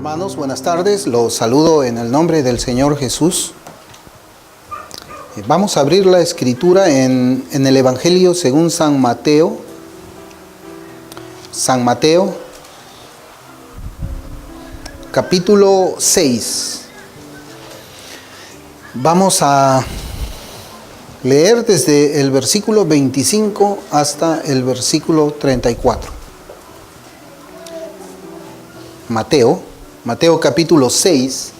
Hermanos, buenas tardes. Los saludo en el nombre del Señor Jesús. Vamos a abrir la escritura en el Evangelio según San Mateo. San Mateo, capítulo 6. Vamos a leer desde el versículo 25 hasta el versículo 34. Mateo capítulo 6,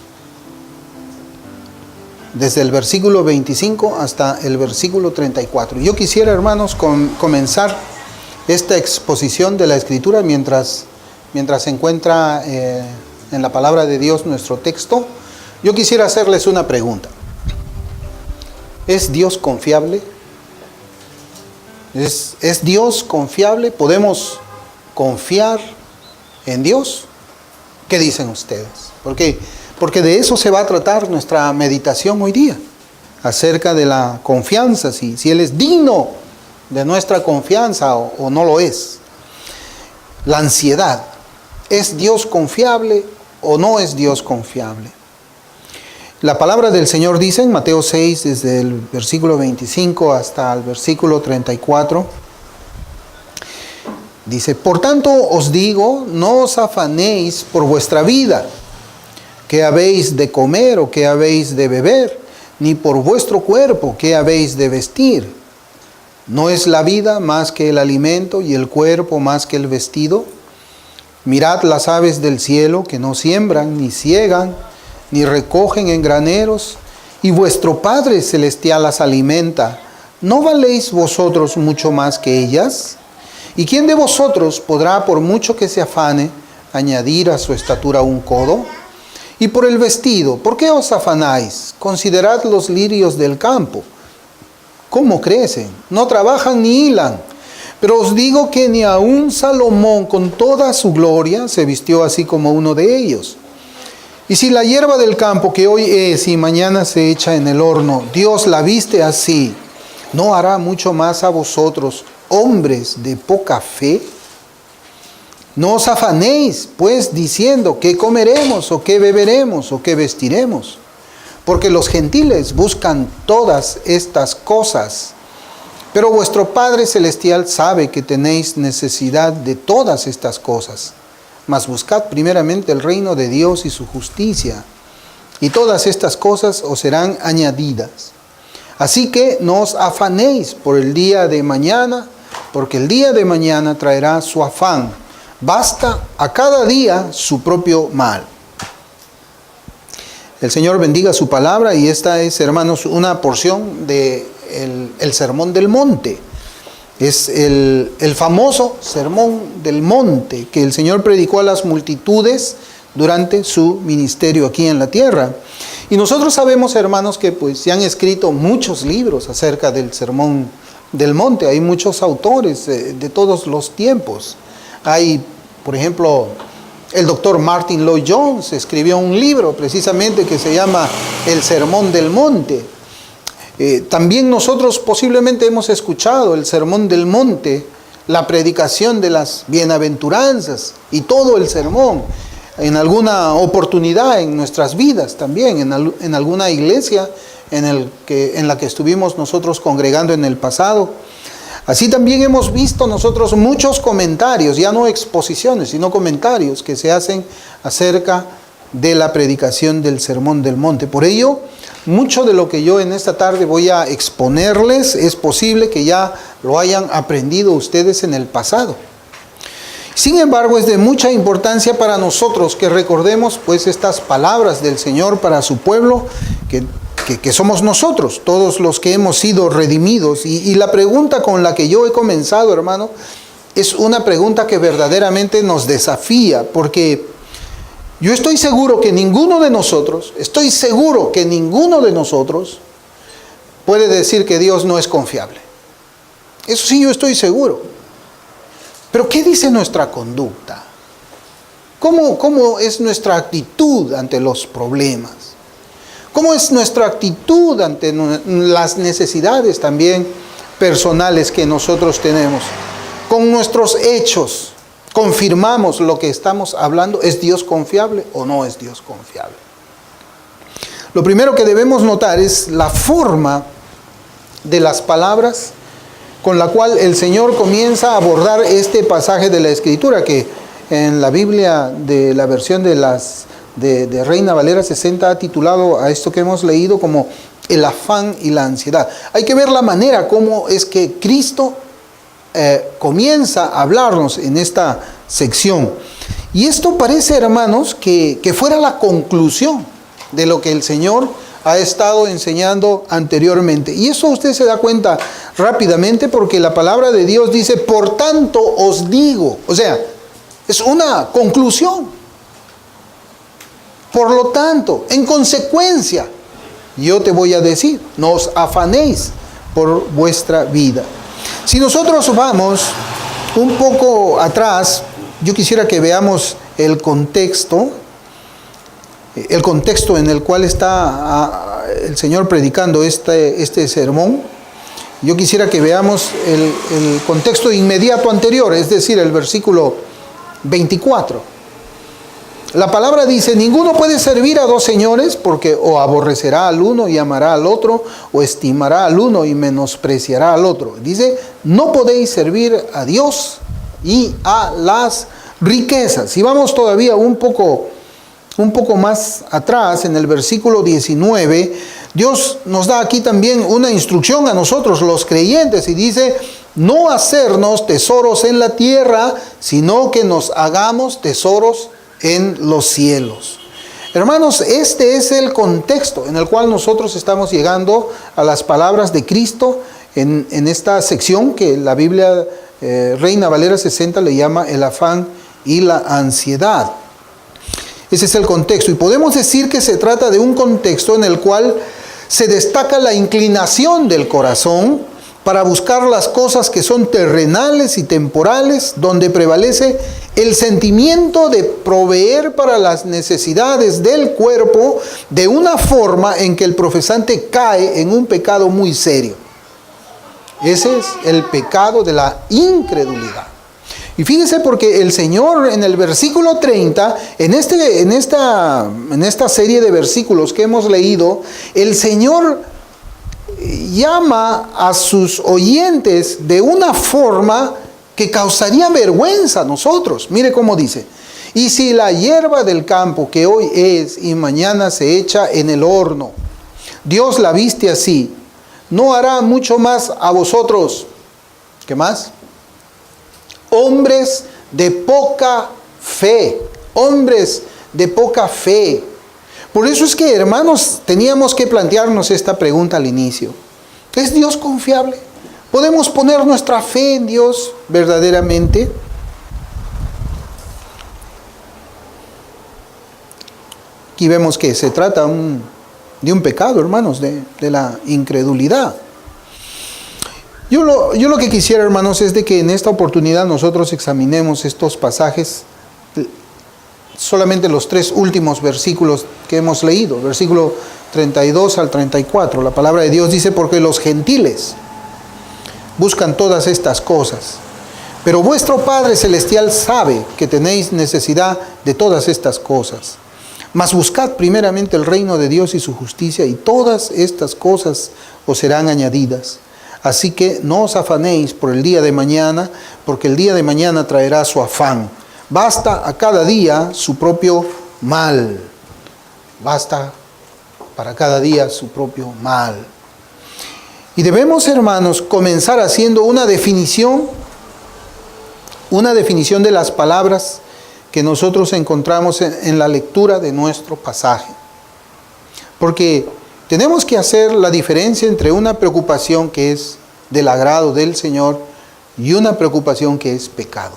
desde el versículo 25 hasta el versículo 34. Yo quisiera, hermanos, comenzar esta exposición de la Escritura mientras se encuentra en la palabra de Dios nuestro texto. Yo quisiera hacerles una pregunta. ¿Es Dios confiable? ¿Es Dios confiable? ¿Podemos confiar en Dios? ¿Qué dicen ustedes? Porque de eso se va a tratar nuestra meditación hoy día, acerca de la confianza, si Él es digno de nuestra confianza o no lo es. La ansiedad, ¿es Dios confiable o no es Dios confiable? La palabra del Señor dice en Mateo 6, desde el versículo 25 hasta el versículo 34, dice: por tanto os digo, no os afanéis por vuestra vida, qué habéis de comer o qué habéis de beber, ni por vuestro cuerpo, qué habéis de vestir. ¿No es la vida más que el alimento y el cuerpo más que el vestido? Mirad las aves del cielo, que no siembran, ni siegan, ni recogen en graneros, y vuestro Padre Celestial las alimenta. ¿No valéis vosotros mucho más que ellas? ¿Y quién de vosotros podrá, por mucho que se afane, añadir a su estatura un codo? Y por el vestido, ¿por qué os afanáis? Considerad los lirios del campo, cómo crecen, no trabajan ni hilan. Pero os digo que ni aun Salomón con toda su gloria se vistió así como uno de ellos. Y si la hierba del campo, que hoy es y mañana se echa en el horno, Dios la viste así, ¿no hará mucho más a vosotros, hombres de poca fe? No os afanéis, pues, diciendo qué comeremos, o qué beberemos, o qué vestiremos, porque los gentiles buscan todas estas cosas. Pero vuestro Padre Celestial sabe que tenéis necesidad de todas estas cosas. Mas buscad primeramente el reino de Dios y su justicia, y todas estas cosas os serán añadidas. Así que no os afanéis por el día de mañana, porque el día de mañana traerá su afán. Basta a cada día su propio mal. El Señor bendiga su palabra, y esta es, hermanos, una porción del Sermón del Monte. Es el famoso Sermón del Monte que el Señor predicó a las multitudes durante su ministerio aquí en la tierra. Y nosotros sabemos, hermanos, que pues se han escrito muchos libros acerca del Sermón del Monte. Hay muchos autores de todos los tiempos. Hay, por ejemplo, el doctor Martin Lloyd-Jones escribió un libro precisamente que se llama El Sermón del Monte. También nosotros posiblemente hemos escuchado el Sermón del Monte, la predicación de las bienaventuranzas y todo el sermón en alguna oportunidad en nuestras vidas también, en alguna iglesia en la que estuvimos nosotros congregando en el pasado. Así también hemos visto nosotros muchos comentarios, ya no exposiciones, sino comentarios que se hacen acerca de la predicación del Sermón del Monte. Por ello, mucho de lo que yo en esta tarde voy a exponerles es posible que ya lo hayan aprendido ustedes en el pasado. Sin embargo, es de mucha importancia para nosotros que recordemos pues estas palabras del Señor para su pueblo, que somos nosotros, todos los que hemos sido redimidos. Y la pregunta con la que yo he comenzado, hermano, es una pregunta que verdaderamente nos desafía, porque yo estoy seguro que ninguno de nosotros puede decir que Dios no es confiable. Eso sí, yo estoy seguro. Pero ¿qué dice nuestra conducta? ¿Cómo es nuestra actitud ante los problemas? ¿Cómo es nuestra actitud ante las necesidades también personales que nosotros tenemos? Con nuestros hechos, confirmamos lo que estamos hablando, ¿es Dios confiable o no es Dios confiable? Lo primero que debemos notar es la forma de las palabras con la cual el Señor comienza a abordar este pasaje de la Escritura, que en la Biblia de la versión de Reina Valera 60 ha titulado a esto que hemos leído como el afán y la ansiedad. Hay que ver la manera como es que Cristo comienza a hablarnos en esta sección. Y esto parece, hermanos, que fuera la conclusión de lo que el Señor ha estado enseñando anteriormente. Y eso usted se da cuenta rápidamente porque la palabra de Dios dice, por tanto os digo. O sea, es una conclusión. Por lo tanto, en consecuencia, yo te voy a decir, no os afanéis por vuestra vida. Si nosotros vamos un poco atrás, yo quisiera que veamos el contexto en el cual está el Señor predicando este sermón. Yo quisiera que veamos el contexto inmediato anterior, es decir, el versículo 24. La palabra dice, ninguno puede servir a dos señores, porque o aborrecerá al uno y amará al otro, o estimará al uno y menospreciará al otro. Dice, no podéis servir a Dios y a las riquezas. Si vamos todavía un poco más atrás, en el versículo 19, Dios nos da aquí también una instrucción a nosotros, los creyentes, y dice, no hacernos tesoros en la tierra, sino que nos hagamos tesoros en los cielos. Hermanos, este es el contexto en el cual nosotros estamos llegando a las palabras de Cristo en esta sección que la Biblia Reina Valera 60 le llama el afán y la ansiedad. Ese es el contexto, y podemos decir que se trata de un contexto en el cual se destaca la inclinación del corazón para buscar las cosas que son terrenales y temporales, donde prevalece el sentimiento de proveer para las necesidades del cuerpo de una forma en que el profesante cae en un pecado muy serio. Ese es el pecado de la incredulidad. Y fíjese porque el Señor en el versículo 30, en esta serie de versículos que hemos leído, el Señor llama a sus oyentes de una forma que causaría vergüenza a nosotros. Mire cómo dice, y si la hierba del campo que hoy es y mañana se echa en el horno, Dios la viste así, ¿no hará mucho más a vosotros? ¿Qué más? Hombres de poca fe, hombres de poca fe. Por eso es que, hermanos, teníamos que plantearnos esta pregunta al inicio. ¿Es Dios confiable? ¿Podemos poner nuestra fe en Dios verdaderamente? Aquí vemos que se trata de un pecado, hermanos, de la incredulidad. Yo lo que quisiera, hermanos, es de que en esta oportunidad nosotros examinemos estos pasajes, solamente los 3 últimos versículos que hemos leído, versículo 32 al 34. La palabra de Dios dice, porque los gentiles buscan todas estas cosas, pero vuestro Padre Celestial sabe que tenéis necesidad de todas estas cosas. Mas buscad primeramente el reino de Dios y su justicia, y todas estas cosas os serán añadidas. Así que no os afanéis por el día de mañana, porque el día de mañana traerá su afán. Basta a cada día su propio mal. Basta para cada día su propio mal. Y debemos, hermanos, comenzar haciendo una definición de las palabras que nosotros encontramos en la lectura de nuestro pasaje. Porque tenemos que hacer la diferencia entre una preocupación que es del agrado del Señor y una preocupación que es pecado.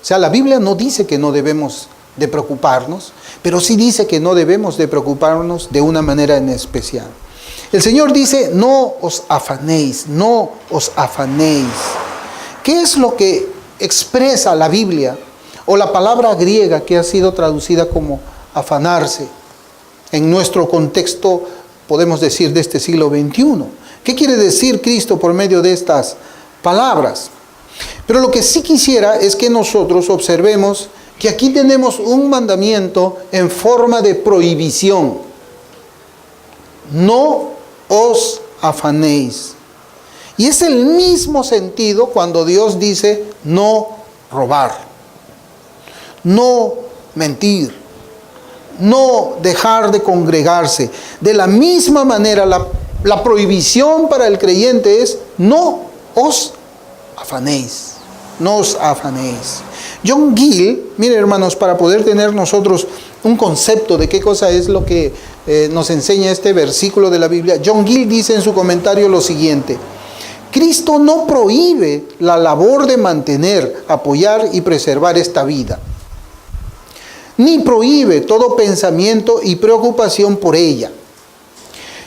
O sea, la Biblia no dice que no debemos de preocuparnos, pero sí dice que no debemos de preocuparnos de una manera en especial. El Señor dice, no os afanéis, no os afanéis. ¿Qué es lo que expresa la Biblia o la palabra griega que ha sido traducida como afanarse? En nuestro contexto, podemos decir, de este siglo XXI. ¿Qué quiere decir Cristo por medio de estas palabras? Pero lo que sí quisiera es que nosotros observemos que aquí tenemos un mandamiento en forma de prohibición. No os afanéis. Y es el mismo sentido cuando Dios dice no robar, no mentir, no dejar de congregarse. De la misma manera, la prohibición para el creyente es no os afanéis. No os afanéis. John Gill, miren hermanos, para poder tener nosotros un concepto de qué cosa es lo que nos enseña este versículo de la Biblia, John Gill dice en su comentario lo siguiente: Cristo no prohíbe la labor de mantener, apoyar y preservar esta vida, ni prohíbe todo pensamiento y preocupación por ella,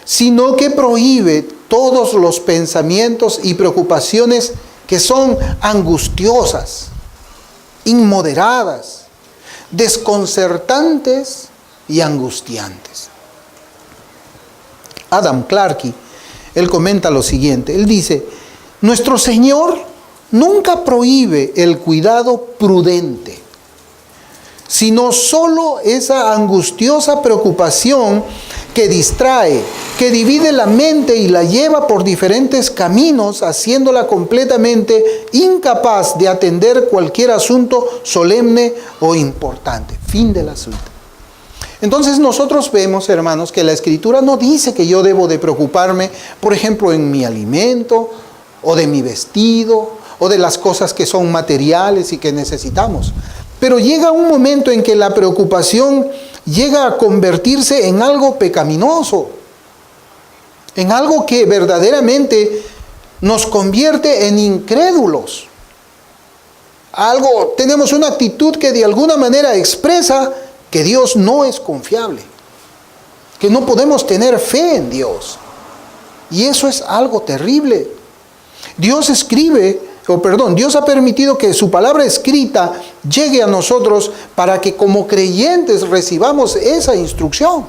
sino que prohíbe todos los pensamientos y preocupaciones que son angustiosas, inmoderadas, desconcertantes y angustiantes. Adam Clarke, él comenta lo siguiente, él dice: nuestro Señor nunca prohíbe el cuidado prudente, sino solo esa angustiosa preocupación que distrae, que divide la mente y la lleva por diferentes caminos, haciéndola completamente incapaz de atender cualquier asunto solemne o importante. Fin de la cita. Entonces nosotros vemos, hermanos, que la Escritura no dice que yo debo de preocuparme, por ejemplo, en mi alimento, o de mi vestido, o de las cosas que son materiales y que necesitamos. Pero llega un momento en que la preocupación llega a convertirse en algo pecaminoso, en algo que verdaderamente nos convierte en incrédulos. Tenemos una actitud que de alguna manera expresa que Dios no es confiable, que no podemos tener fe en Dios. Y eso es algo terrible. Dios ha permitido que su palabra escrita llegue a nosotros para que como creyentes recibamos esa instrucción.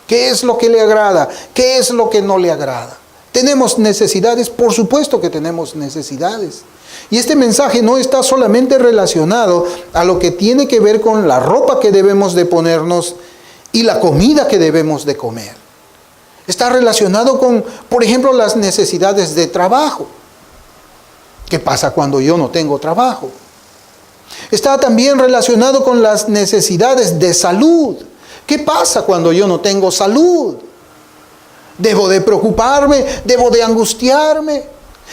¿Qué es lo que le agrada? ¿Qué es lo que no le agrada? ¿Tenemos necesidades? Por supuesto que tenemos necesidades. Y este mensaje no está solamente relacionado a lo que tiene que ver con la ropa que debemos de ponernos y la comida que debemos de comer. Está relacionado con, por ejemplo, las necesidades de trabajo. ¿Qué pasa cuando yo no tengo trabajo? Está también relacionado con las necesidades de salud. ¿Qué pasa cuando yo no tengo salud? ¿Debo de preocuparme? ¿Debo de angustiarme?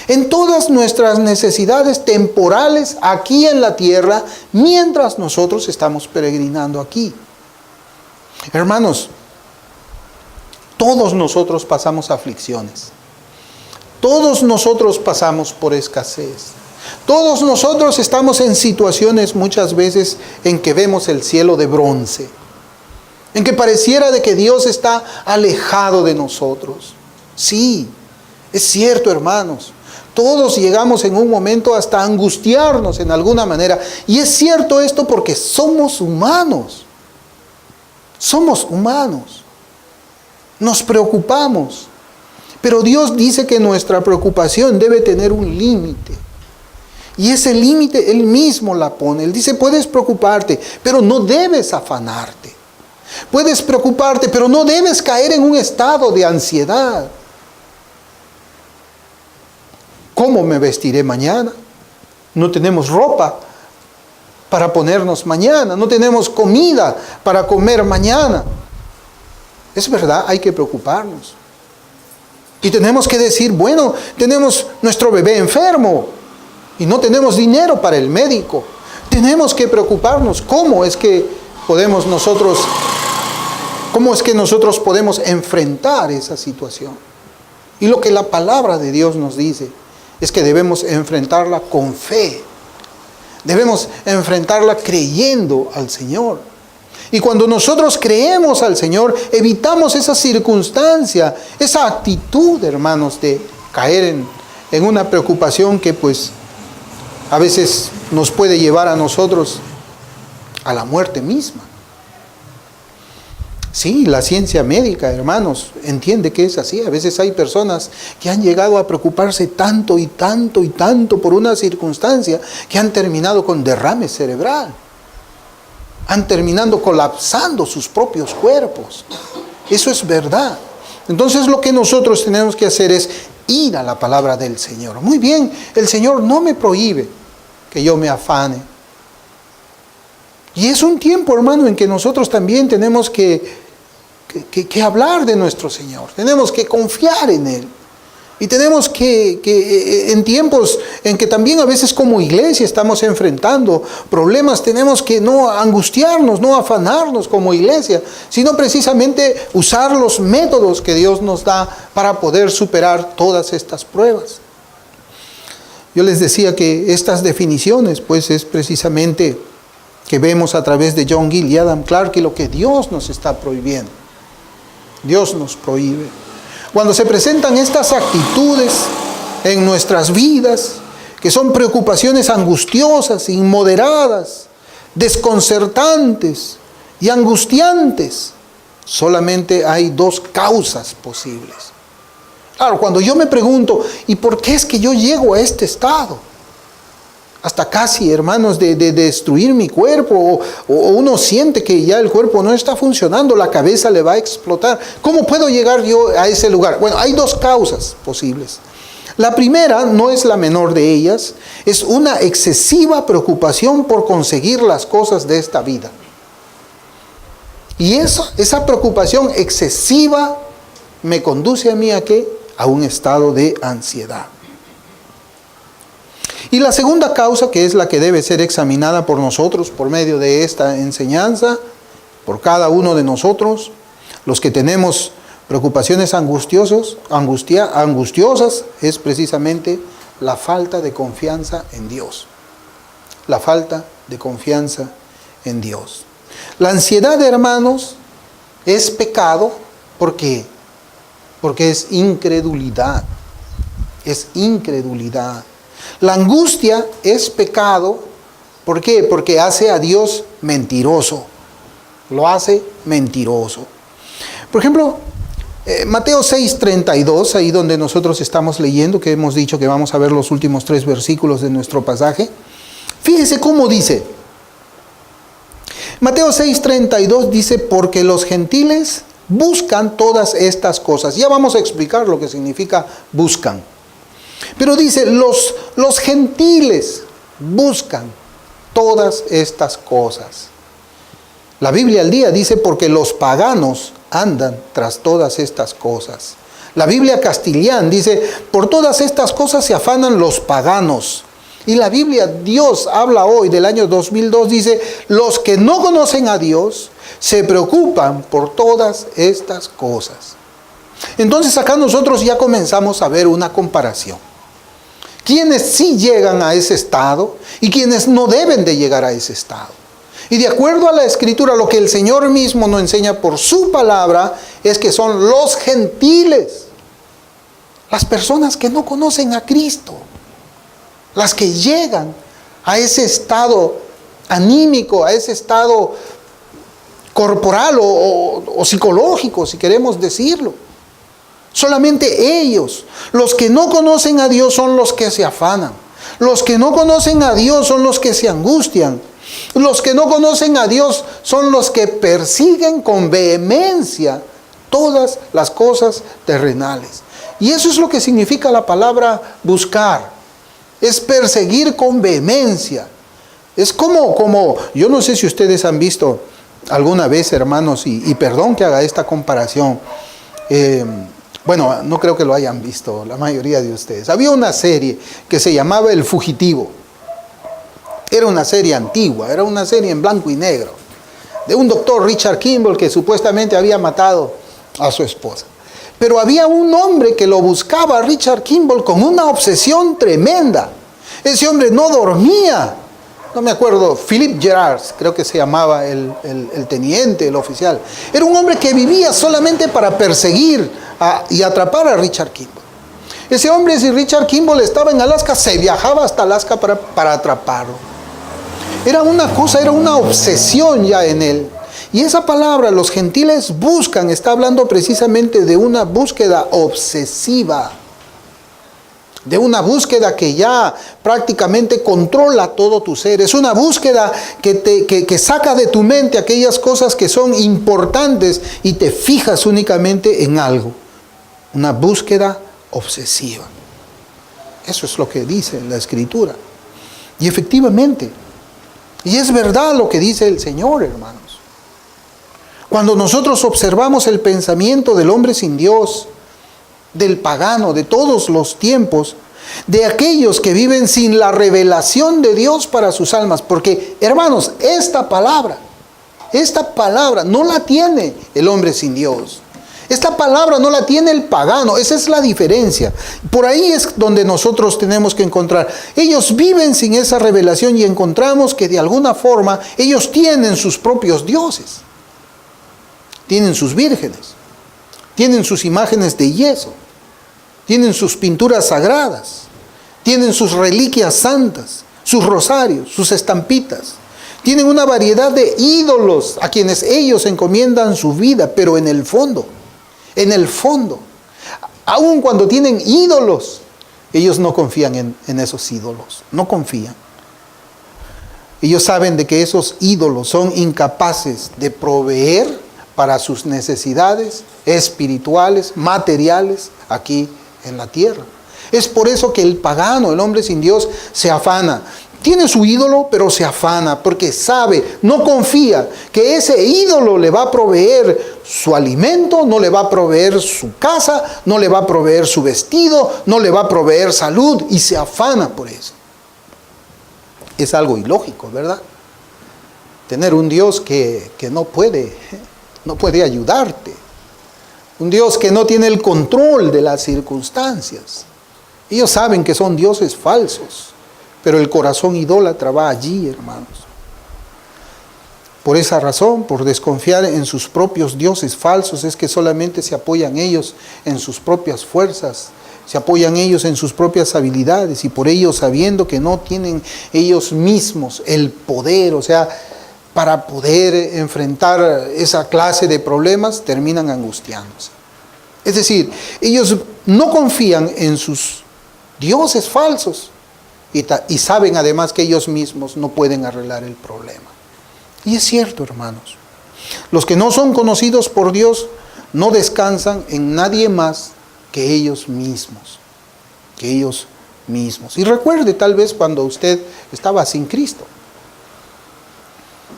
En todas nuestras necesidades temporales aquí en la tierra, mientras nosotros estamos peregrinando aquí. Hermanos, todos nosotros pasamos aflicciones. Todos nosotros pasamos por escasez. Todos nosotros estamos en situaciones muchas veces en que vemos el cielo de bronce, en que pareciera de que Dios está alejado de nosotros. Sí, es cierto, hermanos. Todos llegamos en un momento hasta angustiarnos en alguna manera. Y es cierto esto porque somos humanos. Somos humanos. Nos preocupamos. Pero Dios dice que nuestra preocupación debe tener un límite. Y ese límite Él mismo la pone. Él dice, puedes preocuparte, pero no debes afanarte. Puedes preocuparte, pero no debes caer en un estado de ansiedad. ¿Cómo me vestiré mañana? No tenemos ropa para ponernos mañana. No tenemos comida para comer mañana. Es verdad, hay que preocuparnos. Y tenemos que decir, bueno, tenemos nuestro bebé enfermo y no tenemos dinero para el médico. Tenemos que preocuparnos. ¿Cómo es que nosotros podemos enfrentar esa situación? Y lo que la palabra de Dios nos dice es que debemos enfrentarla con fe. Debemos enfrentarla creyendo al Señor. Y cuando nosotros creemos al Señor, evitamos esa circunstancia, esa actitud, hermanos, de caer en una preocupación que pues a veces nos puede llevar a nosotros a la muerte misma. Sí, la ciencia médica, hermanos, entiende que es así. A veces hay personas que han llegado a preocuparse tanto y tanto y tanto por una circunstancia que han terminado con derrame cerebral. Han terminado colapsando sus propios cuerpos. Eso es verdad. Entonces lo que nosotros tenemos que hacer es ir a la palabra del Señor. Muy bien, el Señor no me prohíbe que yo me afane. Y es un tiempo, hermano, en que nosotros también tenemos que hablar de nuestro Señor. Tenemos que confiar en Él. Y tenemos que en tiempos en que también a veces como iglesia estamos enfrentando problemas, tenemos que no angustiarnos, no afanarnos como iglesia, sino precisamente usar los métodos que Dios nos da para poder superar todas estas pruebas. Yo les decía que estas definiciones, pues es precisamente que vemos a través de John Gill y Adam Clarke y lo que Dios nos está prohibiendo. Dios nos prohíbe. Cuando se presentan estas actitudes en nuestras vidas, que son preocupaciones angustiosas, inmoderadas, desconcertantes y angustiantes, solamente hay dos causas posibles. Claro, cuando yo me pregunto, ¿y por qué es que yo llego a este estado? Hasta casi, hermanos, de destruir mi cuerpo, o uno siente que ya el cuerpo no está funcionando, la cabeza le va a explotar. ¿Cómo puedo llegar yo a ese lugar? Bueno, hay dos causas posibles. La primera, no es la menor de ellas, es una excesiva preocupación por conseguir las cosas de esta vida. Y esa preocupación excesiva me conduce a mí ¿a qué? A un estado de ansiedad. Y la segunda causa, que es la que debe ser examinada por nosotros por medio de esta enseñanza, por cada uno de nosotros, los que tenemos preocupaciones angustiosas, es precisamente la falta de confianza en Dios. La falta de confianza en Dios. La ansiedad, hermanos, es pecado. ¿Por qué? Porque es incredulidad. Es incredulidad. La angustia es pecado. ¿Por qué? Porque hace a Dios mentiroso. Lo hace mentiroso. Por ejemplo, Mateo 6:32, ahí donde nosotros estamos leyendo, que hemos dicho que vamos a ver los últimos 3 versículos de nuestro pasaje. Fíjese cómo dice. Mateo 6:32 dice, porque los gentiles buscan todas estas cosas. Ya vamos a explicar lo que significa buscan. Pero dice, los gentiles buscan todas estas cosas. La Biblia al día dice, porque los paganos andan tras todas estas cosas. La Biblia Castellán dice, por todas estas cosas se afanan los paganos. Y la Biblia, Dios habla hoy del año 2002, dice, los que no conocen a Dios se preocupan por todas estas cosas. Entonces acá nosotros ya comenzamos a ver una comparación. Quienes sí llegan a ese estado y quienes no deben de llegar a ese estado. Y de acuerdo a la Escritura, lo que el Señor mismo nos enseña por su palabra es que son los gentiles, las personas que no conocen a Cristo, las que llegan a ese estado anímico, a ese estado corporal o psicológico, si queremos decirlo. Solamente ellos, los que no conocen a Dios, son los que se afanan. Los que no conocen a Dios son los que se angustian. Los que no conocen a Dios son los que persiguen con vehemencia todas las cosas terrenales. Y eso es lo que significa la palabra buscar. Es perseguir con vehemencia. Es como yo no sé si ustedes han visto alguna vez, hermanos, y perdón que haga esta comparación. Bueno, no creo que lo hayan visto la mayoría de ustedes. Había una serie que se llamaba El Fugitivo. Era una serie antigua, era una serie en blanco y negro, de un doctor Richard Kimball que supuestamente había matado a su esposa. Pero había un hombre que lo buscaba a Richard Kimball con una obsesión tremenda. Ese hombre no dormía. No me acuerdo, Philip Gerard, creo que se llamaba el teniente, el oficial. Era un hombre que vivía solamente para perseguir y atrapar a Richard Kimball. Ese hombre, si Richard Kimball estaba en Alaska, se viajaba hasta Alaska para atraparlo. Era una cosa, era una obsesión ya en él. Y esa palabra, los gentiles buscan, está hablando precisamente de una búsqueda obsesiva. De una búsqueda que ya prácticamente controla todo tu ser. Es una búsqueda que saca de tu mente aquellas cosas que son importantes y te fijas únicamente en algo. Una búsqueda obsesiva. Eso es lo que dice la Escritura. Y efectivamente, y es verdad lo que dice el Señor, hermanos. Cuando nosotros observamos el pensamiento del hombre sin Dios, del pagano, de todos los tiempos, de aquellos que viven sin la revelación de Dios para sus almas. Porque, hermanos, esta palabra no la tiene el hombre sin Dios. Esta palabra no la tiene el pagano. Esa es la diferencia. Por ahí es donde nosotros tenemos que encontrar. Ellos viven sin esa revelación y encontramos que de alguna forma ellos tienen sus propios dioses. Tienen sus vírgenes. Tienen sus imágenes de yeso, tienen sus pinturas sagradas, tienen sus reliquias santas, sus rosarios, sus estampitas. Tienen una variedad de ídolos a quienes ellos encomiendan su vida, pero en el fondo, aun cuando tienen ídolos, ellos no confían en esos ídolos, no confían. Ellos saben de que esos ídolos son incapaces de proveer para sus necesidades espirituales, materiales, aquí en la tierra. Es por eso que el pagano, el hombre sin Dios, se afana. Tiene su ídolo, pero se afana, porque sabe, no confía que ese ídolo le va a proveer su alimento, no le va a proveer su casa, no le va a proveer su vestido, no le va a proveer salud, y se afana por eso. Es algo ilógico, ¿verdad? Tener un Dios que no puede ayudarte. Un Dios que no tiene el control de las circunstancias. Ellos saben que son dioses falsos, pero el corazón idólatra va allí, hermanos. Por esa razón, por desconfiar en sus propios dioses falsos, es que solamente se apoyan ellos en sus propias fuerzas, se apoyan ellos en sus propias habilidades, y por ello, sabiendo que no tienen ellos mismos el poder, o sea, para poder enfrentar esa clase de problemas, terminan angustiándose. Es decir, ellos no confían en sus dioses falsos y saben además que ellos mismos no pueden arreglar el problema. Y es cierto, hermanos. Los que no son conocidos por Dios no descansan en nadie más que ellos mismos. Que ellos mismos. Y recuerde tal vez cuando usted estaba sin Cristo.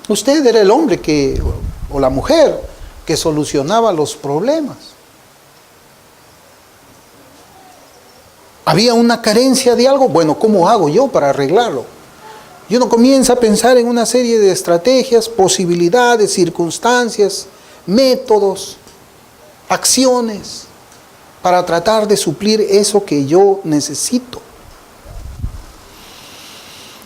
Usted era el hombre o la mujer que solucionaba los problemas. Había una carencia de algo. Bueno, ¿cómo hago yo para arreglarlo? Y uno comienza a pensar en una serie de estrategias, posibilidades, circunstancias, métodos, acciones, para tratar de suplir eso que yo necesito.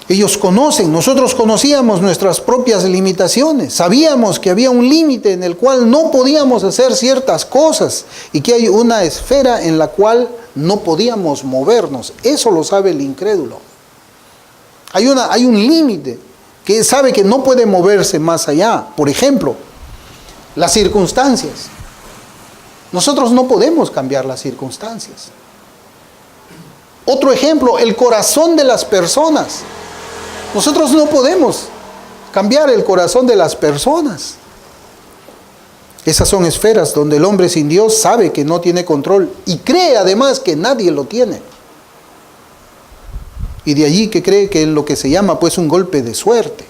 Ellos conocen, nosotros conocíamos nuestras propias limitaciones, sabíamos que había un límite en el cual no podíamos hacer ciertas cosas y que hay una esfera en la cual no podíamos movernos. Eso lo sabe el incrédulo. Hay un límite que sabe que no puede moverse más allá. Por ejemplo, las circunstancias. Nosotros no podemos cambiar las circunstancias. Otro ejemplo, el corazón de las personas. Nosotros no podemos cambiar el corazón de las personas. Esas son esferas donde el hombre sin Dios sabe que no tiene control y cree además que nadie lo tiene. Y de allí que cree que es lo que se llama pues un golpe de suerte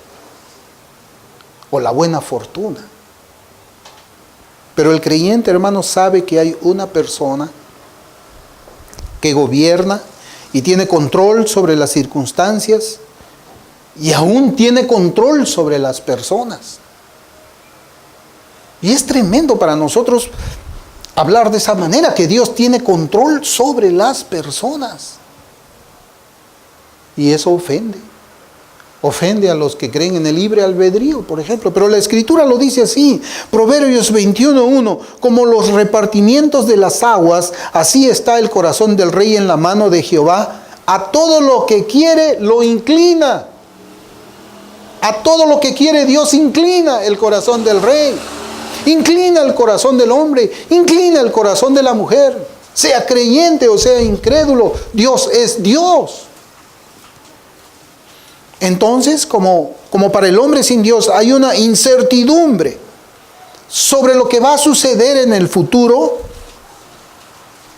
o la buena fortuna. Pero el creyente, hermano, sabe que hay una persona que gobierna y tiene control sobre las circunstancias y aún tiene control sobre las personas. Y es tremendo para nosotros hablar de esa manera, que Dios tiene control sobre las personas. Y eso ofende. Ofende a los que creen en el libre albedrío, por ejemplo. Pero la Escritura lo dice así. Proverbios 21:1. Como los repartimientos de las aguas, así está el corazón del rey en la mano de Jehová. A todo lo que quiere lo inclina. A todo lo que quiere Dios inclina el corazón del rey. Inclina el corazón del hombre. Inclina el corazón de la mujer. Sea creyente o sea incrédulo, Dios es Dios. Entonces, como para el hombre sin Dios hay una incertidumbre sobre lo que va a suceder en el futuro,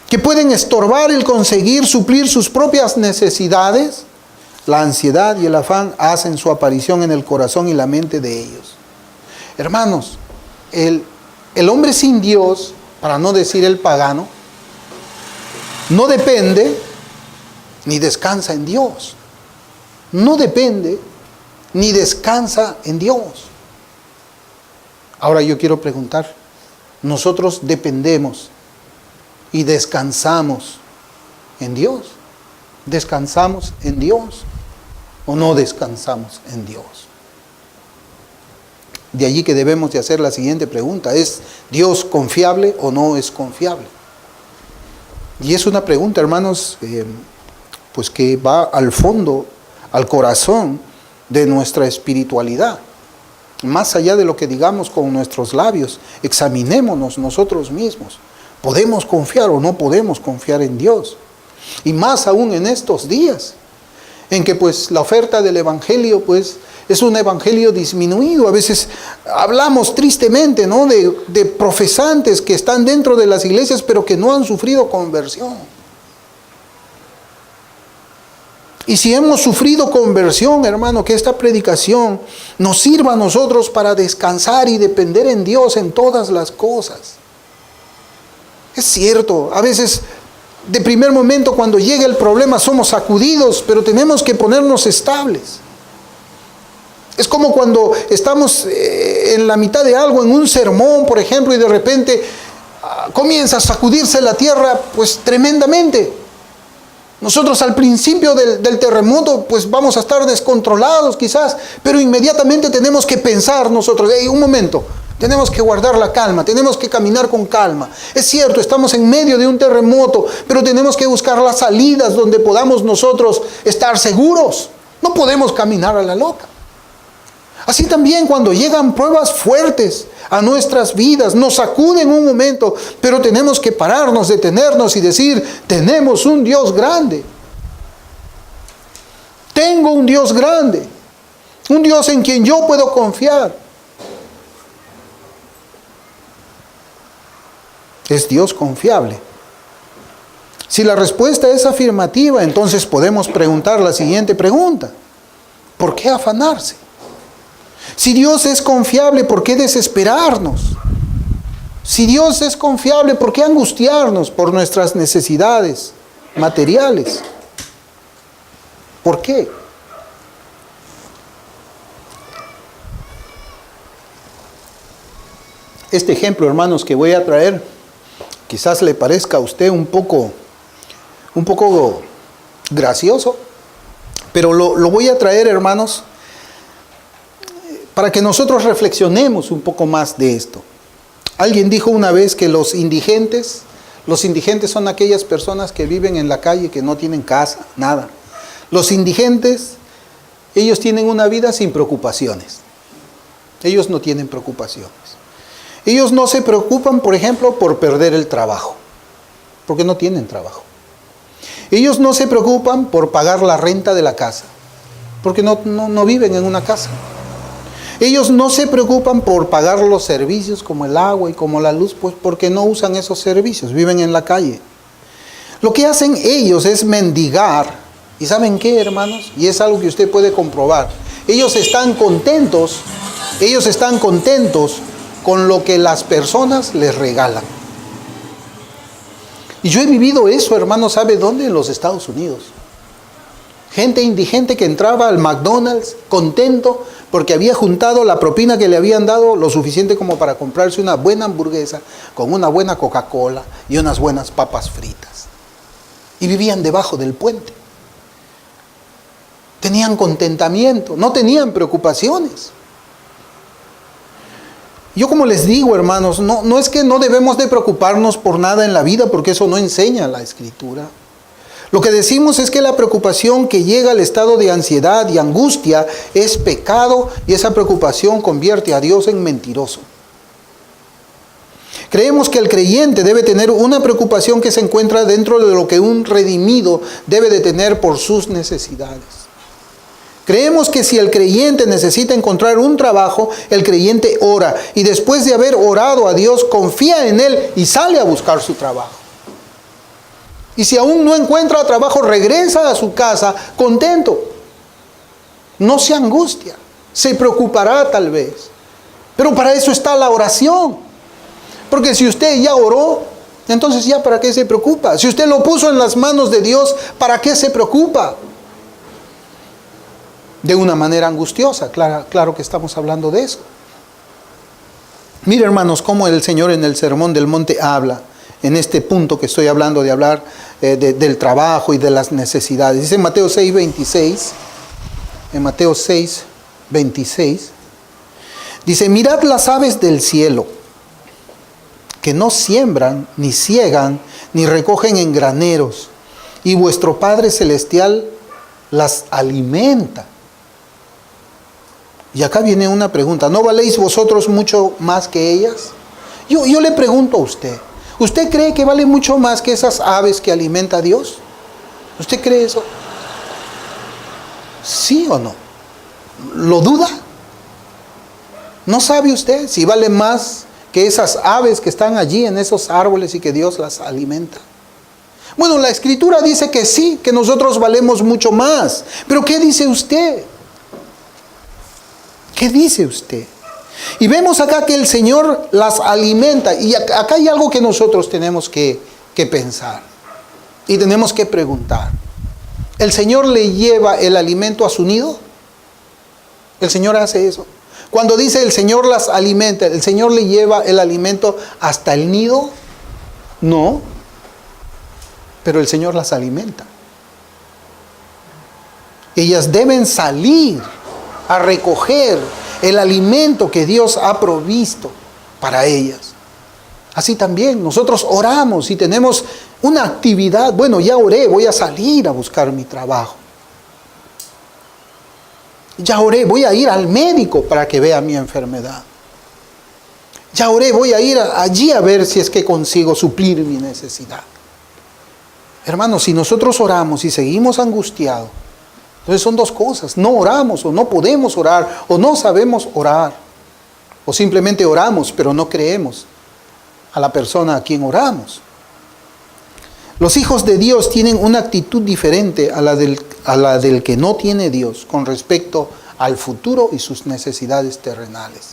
que pueden estorbar el conseguir suplir sus propias necesidades, la ansiedad y el afán hacen su aparición en el corazón y la mente de ellos. Hermanos, el hombre sin Dios, para no decir el pagano, no depende ni descansa en Dios. No depende ni descansa en Dios. Ahora yo quiero preguntar, ¿nosotros dependemos y descansamos en Dios? ¿Descansamos en Dios o no descansamos en Dios? De allí que debemos de hacer la siguiente pregunta: ¿es Dios confiable o no es confiable? Y es una pregunta, hermanos, pues que va al fondo, al corazón de nuestra espiritualidad. Más allá de lo que digamos con nuestros labios, examinémonos nosotros mismos. ¿Podemos confiar o no podemos confiar en Dios? Y más aún en estos días, en que pues la oferta del Evangelio pues es un Evangelio disminuido. A veces hablamos tristemente, ¿no?, de profesantes que están dentro de las iglesias pero que no han sufrido conversión. Y si hemos sufrido conversión, hermano, que esta predicación nos sirva a nosotros para descansar y depender en Dios en todas las cosas. Es cierto, a veces de primer momento cuando llega el problema somos sacudidos, pero tenemos que ponernos estables. Es como cuando estamos en la mitad de algo, en un sermón, por ejemplo, y de repente comienza a sacudirse la tierra pues tremendamente. Nosotros al principio del terremoto pues vamos a estar descontrolados quizás, pero inmediatamente tenemos que pensar nosotros: hey, un momento, tenemos que guardar la calma, tenemos que caminar con calma. Es cierto, estamos en medio de un terremoto, pero tenemos que buscar las salidas donde podamos nosotros estar seguros. No podemos caminar a la loca. Así también cuando llegan pruebas fuertes a nuestras vidas, nos sacuden un momento, pero tenemos que pararnos, detenernos y decir: tenemos un Dios grande. Tengo un Dios grande, un Dios en quien yo puedo confiar. ¿Es Dios confiable? Si la respuesta es afirmativa, entonces podemos preguntar la siguiente pregunta: ¿por qué afanarse? Si Dios es confiable, ¿por qué desesperarnos? Si Dios es confiable, ¿por qué angustiarnos por nuestras necesidades materiales? ¿Por qué? Este ejemplo, hermanos, que voy a traer, quizás le parezca a usted un poco gracioso, pero lo voy a traer, hermanos, para que nosotros reflexionemos un poco más de esto. Alguien dijo una vez que los indigentes son aquellas personas que viven en la calle, que no tienen casa, nada. Los indigentes, ellos tienen una vida sin preocupaciones. Ellos no tienen preocupaciones. Ellos no se preocupan, por ejemplo, por perder el trabajo, porque no tienen trabajo. Ellos no se preocupan por pagar la renta de la casa, porque no viven en una casa. Ellos no se preocupan por pagar los servicios como el agua y como la luz, pues porque no usan esos servicios, viven en la calle. Lo que hacen ellos es mendigar. ¿Y saben qué, hermanos? Y es algo que usted puede comprobar. Ellos están contentos con lo que las personas les regalan. Y yo he vivido eso, hermanos, ¿sabe dónde? En los Estados Unidos. Gente indigente que entraba al McDonald's contento porque había juntado la propina que le habían dado lo suficiente como para comprarse una buena hamburguesa con una buena Coca-Cola y unas buenas papas fritas. Y vivían debajo del puente. Tenían contentamiento, no tenían preocupaciones. Yo, como les digo, hermanos, no es que no debemos de preocuparnos por nada en la vida, porque eso no enseña la Escritura. Lo que decimos es que la preocupación que llega al estado de ansiedad y angustia es pecado, y esa preocupación convierte a Dios en mentiroso. Creemos que el creyente debe tener una preocupación que se encuentra dentro de lo que un redimido debe de tener por sus necesidades. Creemos que si el creyente necesita encontrar un trabajo, el creyente ora, y después de haber orado a Dios, confía en Él y sale a buscar su trabajo. Y si aún no encuentra trabajo, regresa a su casa contento. No se angustia, se preocupará tal vez. Pero para eso está la oración. Porque si usted ya oró, entonces ya ¿para qué se preocupa? Si usted lo puso en las manos de Dios, ¿para qué se preocupa? De una manera angustiosa, claro que estamos hablando de eso. Mire, hermanos, cómo el Señor en el Sermón del Monte habla, en este punto que estoy hablando de hablar del trabajo y de las necesidades. Dice en Mateo 6:26, en Mateo 6:26, dice: mirad las aves del cielo, que no siembran, ni siegan, ni recogen en graneros, y vuestro Padre Celestial las alimenta. Y acá viene una pregunta: ¿no valéis vosotros mucho más que ellas? Yo le pregunto a usted, ¿usted cree que vale mucho más que esas aves que alimenta a Dios? ¿Usted cree eso? ¿Sí o no? ¿Lo duda? ¿No sabe usted si vale más que esas aves que están allí en esos árboles y que Dios las alimenta? Bueno, la Escritura dice que sí, que nosotros valemos mucho más. Pero ¿qué dice usted? ¿Qué dice usted? Y vemos acá que el Señor las alimenta. Y acá hay algo que nosotros tenemos que pensar. Y tenemos que preguntar. ¿El Señor le lleva el alimento a su nido? ¿El Señor hace eso? Cuando dice el Señor las alimenta, ¿el Señor le lleva el alimento hasta el nido? No. Pero el Señor las alimenta. Ellas deben salir a recoger el alimento que Dios ha provisto para ellas. Así también nosotros oramos y tenemos una actividad. Bueno, ya oré, voy a salir a buscar mi trabajo. Ya oré, voy a ir al médico para que vea mi enfermedad. Ya oré, voy a ir allí a ver si es que consigo suplir mi necesidad. Hermanos, si nosotros oramos y seguimos angustiados, entonces son dos cosas: no oramos, o no podemos orar, o no sabemos orar, o simplemente oramos pero no creemos a la persona a quien oramos. Los hijos de Dios tienen una actitud diferente a la del que no tiene Dios con respecto al futuro y sus necesidades terrenales.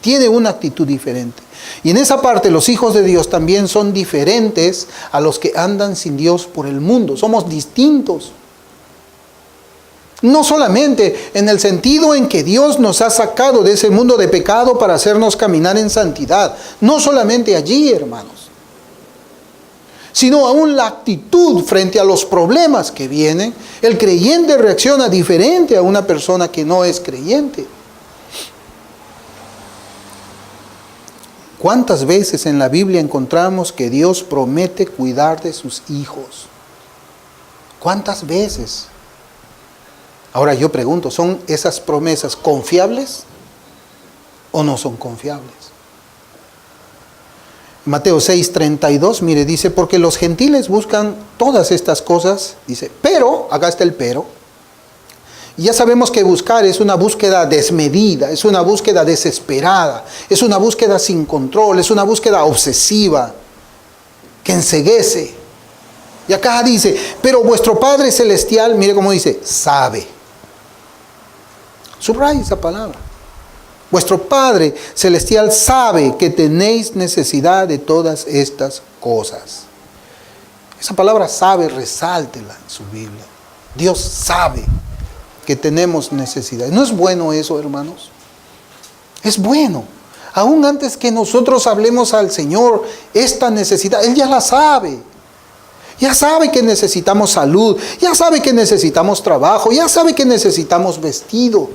Tiene una actitud diferente. Y en esa parte los hijos de Dios también son diferentes a los que andan sin Dios por el mundo. Somos distintos. No solamente en el sentido en que Dios nos ha sacado de ese mundo de pecado para hacernos caminar en santidad. No solamente allí, hermanos. Sino aún la actitud frente a los problemas que vienen. El creyente reacciona diferente a una persona que no es creyente. ¿Cuántas veces en la Biblia encontramos que Dios promete cuidar de sus hijos? ¿Cuántas veces? Ahora yo pregunto, ¿son esas promesas confiables o no son confiables? Mateo 6:32, mire, dice: porque los gentiles buscan todas estas cosas, dice, pero, acá está el pero. Y ya sabemos que buscar es una búsqueda desmedida, es una búsqueda desesperada, es una búsqueda sin control, es una búsqueda obsesiva, que enceguece. Y acá dice: pero vuestro Padre Celestial, mire cómo dice, sabe. Subraya esa palabra. Vuestro Padre Celestial sabe que tenéis necesidad de todas estas cosas. Esa palabra sabe, resáltela en su Biblia. Dios sabe que tenemos necesidad. ¿No es bueno eso, hermanos? Es bueno. Aún antes que nosotros hablemos al Señor esta necesidad, Él ya la sabe. Ya sabe que necesitamos salud, ya sabe que necesitamos trabajo, ya sabe que necesitamos vestido.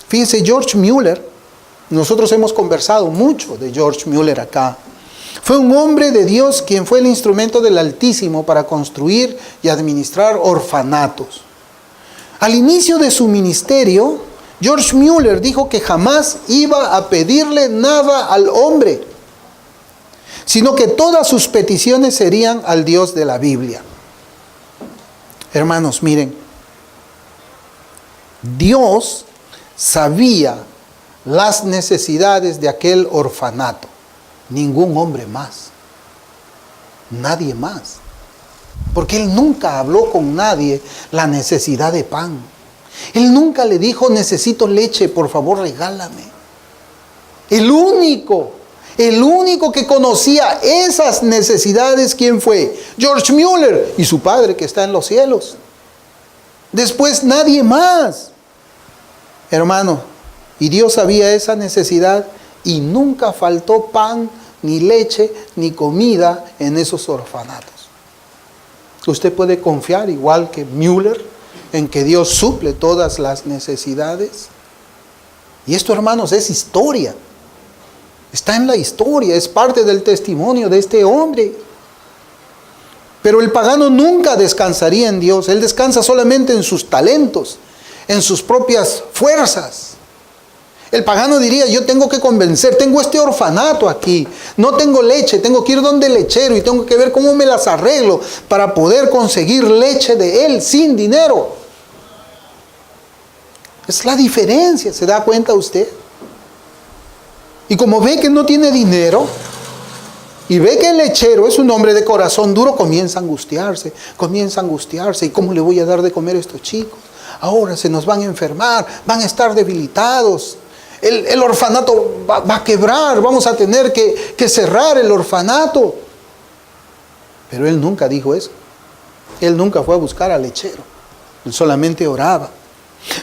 Fíjense, George Mueller, nosotros hemos conversado mucho de George Mueller acá. Fue un hombre de Dios quien fue el instrumento del Altísimo para construir y administrar orfanatos. Al inicio de su ministerio, George Mueller dijo que jamás iba a pedirle nada al hombre, sino que todas sus peticiones serían al Dios de la Biblia. Hermanos, miren, Dios sabía las necesidades de aquel orfanato. Ningún hombre más. Nadie más. Porque Él nunca habló con nadie la necesidad de pan. Él nunca le dijo, necesito leche, por favor regálame. El único que conocía esas necesidades, ¿quién fue? George Mueller y su padre que está en los cielos. Después nadie más. Hermano, y Dios sabía esa necesidad y nunca faltó pan, ni leche, ni comida en esos orfanatos. Usted puede confiar, igual que Mueller, en que Dios suple todas las necesidades. Y esto, hermanos, es historia. Está en la historia, es parte del testimonio de este hombre. Pero el pagano nunca descansaría en Dios. Él descansa solamente en sus talentos, en sus propias fuerzas. El pagano diría, yo tengo que convencer, tengo este orfanato aquí, no tengo leche, tengo que ir donde el lechero y tengo que ver cómo me las arreglo para poder conseguir leche de él sin dinero. Es la diferencia, ¿se da cuenta usted? Y como ve que no tiene dinero, y ve que el lechero es un hombre de corazón duro, comienza a angustiarse. ¿Y cómo le voy a dar de comer a estos chicos? Ahora se nos van a enfermar, van a estar debilitados. El orfanato va a quebrar, vamos a tener que cerrar el orfanato. Pero él nunca dijo eso. Él nunca fue a buscar al lechero. Él solamente oraba.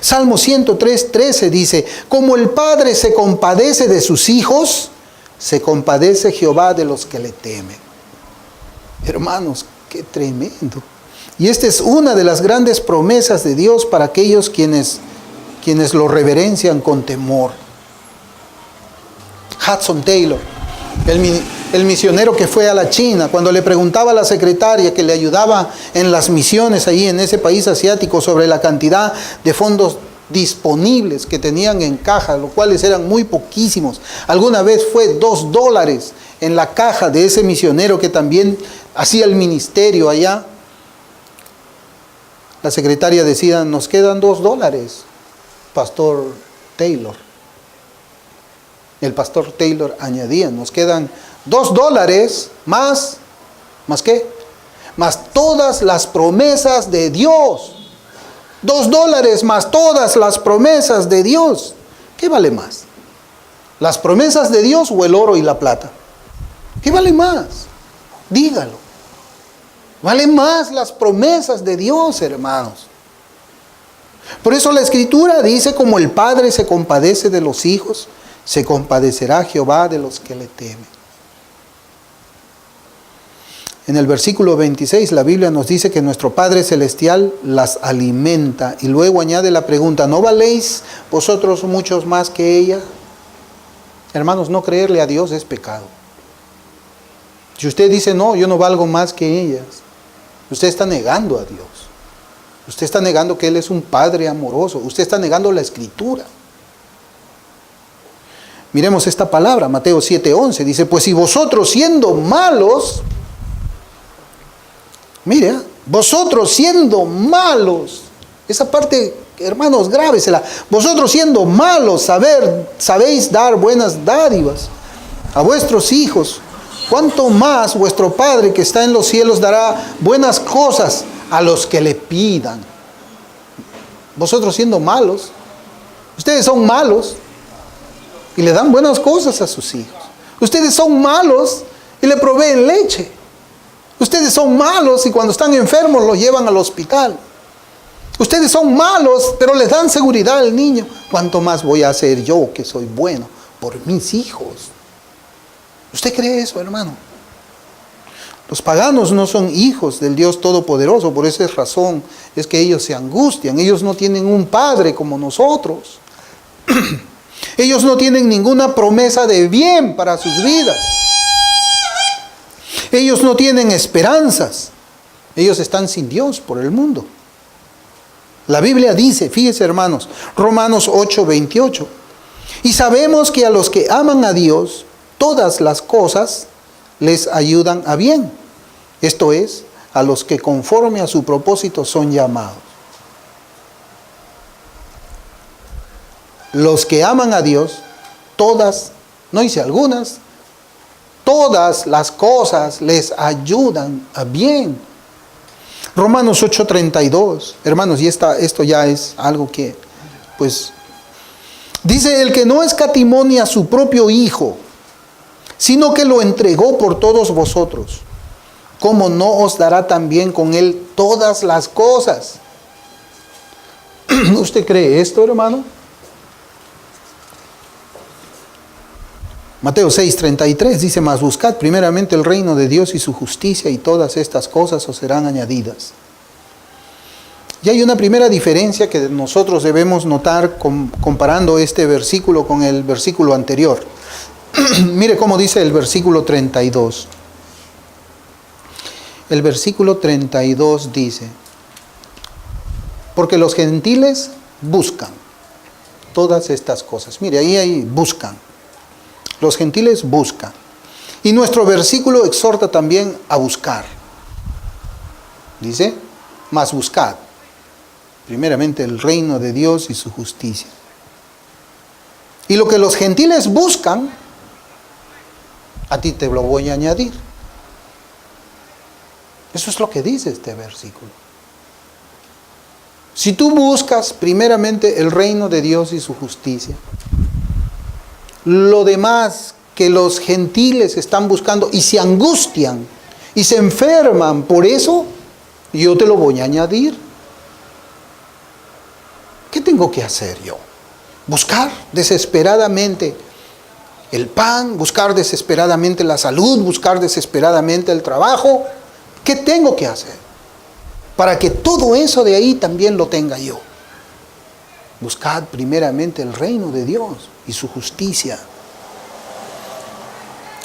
Salmo 103:13 dice, como el Padre se compadece de sus hijos, se compadece Jehová de los que le temen. Hermanos, qué tremendo. Y esta es una de las grandes promesas de Dios para aquellos quienes lo reverencian con temor. Hudson Taylor, el misionero que fue a la China, cuando le preguntaba a la secretaria que le ayudaba en las misiones ahí en ese país asiático sobre la cantidad de fondos disponibles que tenían en caja, los cuales eran muy poquísimos. Alguna vez fue $2 en la caja de ese misionero que también hacía el ministerio allá. La secretaria decía, nos quedan $2, Pastor Taylor. El pastor Taylor añadía, nos quedan $2 más ¿qué? Más todas las promesas de Dios. $2 más todas las promesas de Dios. ¿Qué vale más? ¿Las promesas de Dios o el oro y la plata? ¿Qué vale más? Dígalo. Vale más las promesas de Dios, hermanos. Por eso la Escritura dice, como el Padre se compadece de los hijos, se compadecerá Jehová de los que le temen. En el versículo 26 la Biblia nos dice que nuestro Padre Celestial las alimenta. Y luego añade la pregunta, ¿no valéis vosotros muchos más que ella? Hermanos, no creerle a Dios es pecado. Si usted dice, no, yo no valgo más que ellas, usted está negando a Dios. Usted está negando que Él es un Padre amoroso. Usted está negando la Escritura. Miremos esta palabra, Mateo 7:11. Dice, pues si vosotros siendo malos, mire, vosotros siendo malos, esa parte, hermanos, grábesela. Vosotros siendo malos, sabéis dar buenas dádivas a vuestros hijos. ¿Cuánto más vuestro Padre que está en los cielos dará buenas cosas a los que le pidan? Vosotros siendo malos, ustedes son malos y le dan buenas cosas a sus hijos. Ustedes son malos y le proveen leche. Ustedes son malos y cuando están enfermos los llevan al hospital. Ustedes son malos, pero les dan seguridad al niño. ¿Cuánto más voy a hacer yo que soy bueno por mis hijos? ¿Usted cree eso, hermano? Los paganos no son hijos del Dios Todopoderoso, por esa razón es que ellos se angustian. Ellos no tienen un padre como nosotros. Ellos no tienen ninguna promesa de bien para sus vidas. Ellos no tienen esperanzas. Ellos están sin Dios por el mundo. La Biblia dice, fíjese hermanos, Romanos 8:28. Y sabemos que a los que aman a Dios, todas las cosas les ayudan a bien. Esto es, a los que conforme a su propósito son llamados. Los que aman a Dios, todas, no dice algunas, todas las cosas les ayudan a bien. Romanos 8:32, hermanos, y esto ya es algo que, pues, dice, el que no escatimó ni a su propio Hijo, sino que lo entregó por todos vosotros, ¿cómo no os dará también con él todas las cosas? ¿Usted cree esto, hermano? Mateo 6:33 dice, mas buscad primeramente el reino de Dios y su justicia, y todas estas cosas os serán añadidas. Y hay una primera diferencia que nosotros debemos notar comparando este versículo con el versículo anterior. Mire cómo dice el versículo 32. El versículo 32 dice, porque los gentiles buscan todas estas cosas. Mire, ahí buscan. Los gentiles buscan. Y nuestro versículo exhorta también a buscar. Dice, mas buscad primeramente el reino de Dios y su justicia. Y lo que los gentiles buscan, a ti te lo voy a añadir. Eso es lo que dice este versículo. Si tú buscas primeramente el reino de Dios y su justicia, lo demás que los gentiles están buscando y se angustian y se enferman por eso, yo te lo voy a añadir. ¿Qué tengo que hacer yo? Buscar desesperadamente el pan, buscar desesperadamente la salud, buscar desesperadamente el trabajo. ¿Qué tengo que hacer? Para que todo eso de ahí también lo tenga yo. Buscad primeramente el reino de Dios y su justicia.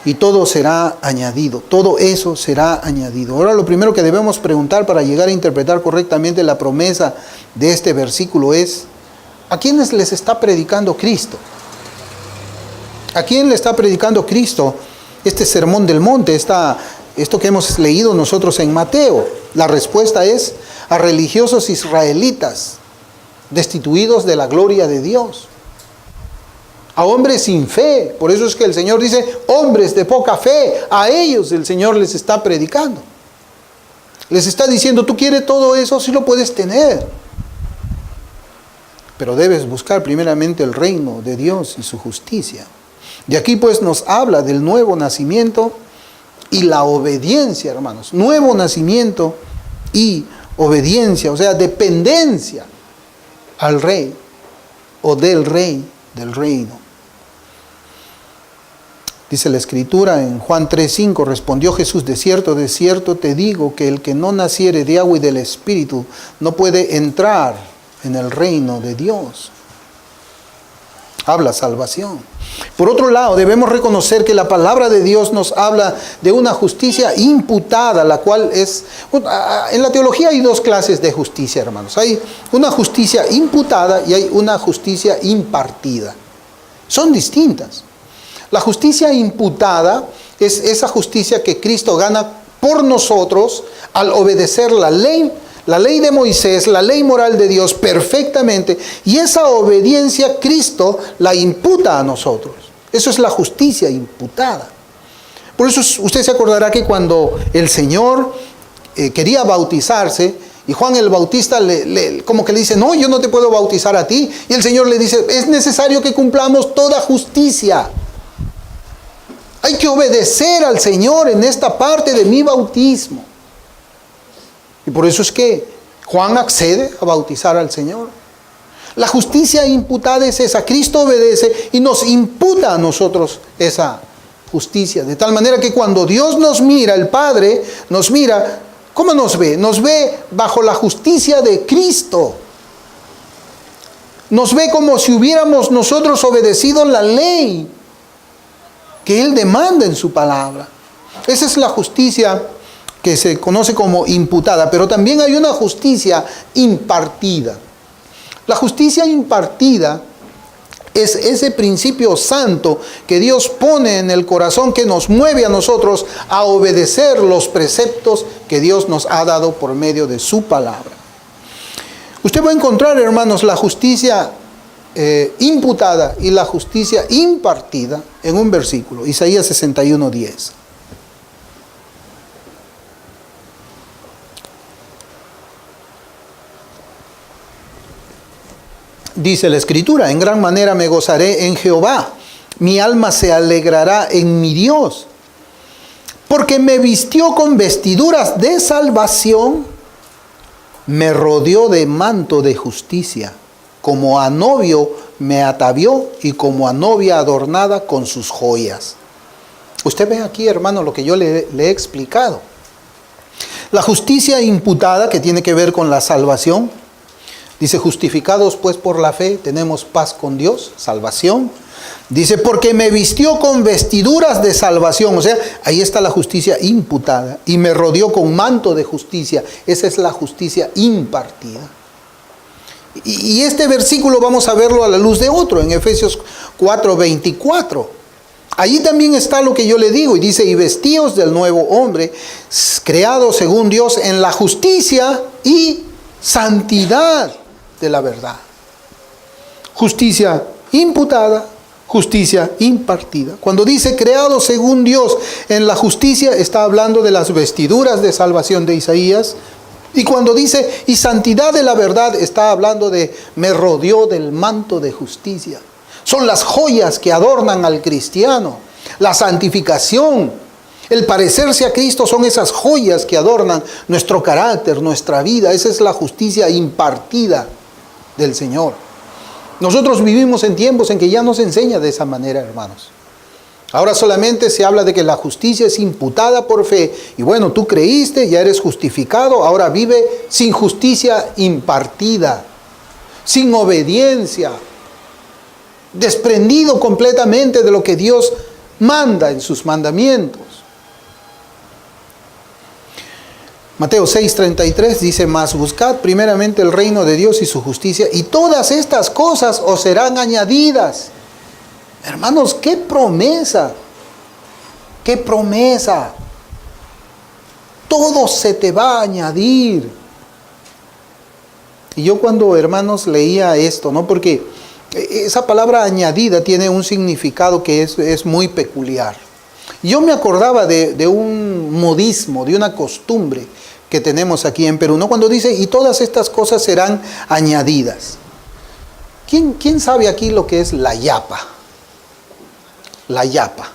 Y todo será añadido. Todo eso será añadido. Ahora lo primero que debemos preguntar para llegar a interpretar correctamente la promesa de este versículo es, ¿a quiénes les está predicando Cristo? ¿A quién le está predicando Cristo este sermón del monte, esto que hemos leído nosotros en Mateo? La respuesta es a religiosos israelitas destituidos de la gloria de Dios, a hombres sin fe. Por eso es que el Señor dice, hombres de poca fe, a ellos el Señor les está predicando. Les está diciendo, tú quieres todo eso, sí lo puedes tener, pero debes buscar primeramente el reino de Dios y su justicia. Y aquí pues nos habla del nuevo nacimiento y la obediencia, hermanos. Nuevo nacimiento y obediencia, o sea, dependencia al rey o del rey del reino. Dice la Escritura en Juan 3:5, respondió Jesús, de cierto te digo que el que no naciere de agua y del Espíritu no puede entrar en el reino de Dios. Habla salvación. Por otro lado, debemos reconocer que la palabra de Dios nos habla de una justicia imputada, la cual es... En la teología hay dos clases de justicia, hermanos. Hay una justicia imputada y hay una justicia impartida. Son distintas. La justicia imputada es esa justicia que Cristo gana por nosotros al obedecer la ley de Moisés, la ley moral de Dios perfectamente, y esa obediencia Cristo la imputa a nosotros. Eso es la justicia imputada. Por eso usted se acordará que cuando el Señor quería bautizarse, y Juan el Bautista como que le dice, no, yo no te puedo bautizar a ti, y el Señor le dice, es necesario que cumplamos toda justicia. Hay que obedecer al Señor en esta parte de mi bautismo. Y por eso es que Juan accede a bautizar al Señor. La justicia imputada es esa. Cristo obedece y nos imputa a nosotros esa justicia. De tal manera que cuando Dios nos mira, el Padre nos mira, ¿cómo nos ve? Nos ve bajo la justicia de Cristo. Nos ve como si hubiéramos nosotros obedecido la ley que Él demanda en su palabra. Esa es la justicia que se conoce como imputada, pero también hay una justicia impartida. La justicia impartida es ese principio santo que Dios pone en el corazón, que nos mueve a nosotros a obedecer los preceptos que Dios nos ha dado por medio de su palabra. Usted va a encontrar, hermanos, la justicia imputada y la justicia impartida en un versículo, Isaías 61:10. Dice la Escritura: en gran manera me gozaré en Jehová, mi alma se alegrará en mi Dios, porque me vistió con vestiduras de salvación, me rodeó de manto de justicia, como a novio me atavió y como a novia adornada con sus joyas. Usted ve aquí, hermano, lo que yo le he explicado. La justicia imputada, que tiene que ver con la salvación. Dice: justificados pues por la fe tenemos paz con Dios, salvación. Dice: porque me vistió con vestiduras de salvación. O sea, ahí está la justicia imputada. Y me rodeó con manto de justicia. Esa es la justicia impartida. Y este versículo vamos a verlo a la luz de otro, en Efesios 4:24. Allí también está lo que yo le digo. Y dice: y vestíos del nuevo hombre, creado según Dios en la justicia y santidad de la verdad. Justicia imputada, justicia impartida. Cuando dice creado según Dios en la justicia, está hablando de las vestiduras de salvación de Isaías. Y cuando dice y santidad de la verdad, está hablando de me rodeó del manto de justicia. Son las joyas que adornan al cristiano. La santificación, el parecerse a Cristo, son esas joyas que adornan nuestro carácter, nuestra vida. Esa es la justicia impartida del Señor. Nosotros vivimos en tiempos en que ya no se enseña de esa manera, hermanos. Ahora solamente se habla de que la justicia es imputada por fe. Y bueno, tú creíste, ya eres justificado, ahora vive sin justicia impartida, sin obediencia, desprendido completamente de lo que Dios manda en sus mandamientos. Mateo 6:33 dice: mas buscad primeramente el reino de Dios y su justicia, y todas estas cosas os serán añadidas. Hermanos, qué promesa, qué promesa. Todo se te va a añadir. Y yo cuando, hermanos, leía esto, ¿no? Porque esa palabra añadida tiene un significado que es muy peculiar. Yo me acordaba de un modismo, de una costumbre que tenemos aquí en Perú, ¿no? Cuando dice: y todas estas cosas serán añadidas. ¿Quién sabe aquí lo que es la yapa? La yapa,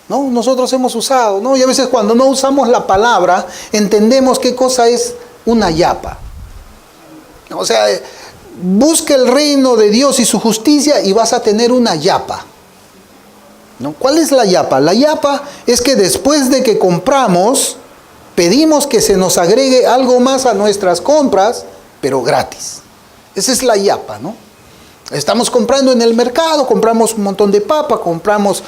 ¿no? Nosotros hemos usado, ¿no? Y a veces cuando no usamos la palabra, entendemos qué cosa es una yapa. O sea, busca el reino de Dios y su justicia y vas a tener una yapa, ¿no? ¿Cuál es la yapa? La yapa es que después de que compramos, pedimos que se nos agregue algo más a nuestras compras, pero gratis. Esa es la yapa, ¿no? Estamos comprando en el mercado, compramos un montón de papa, compramos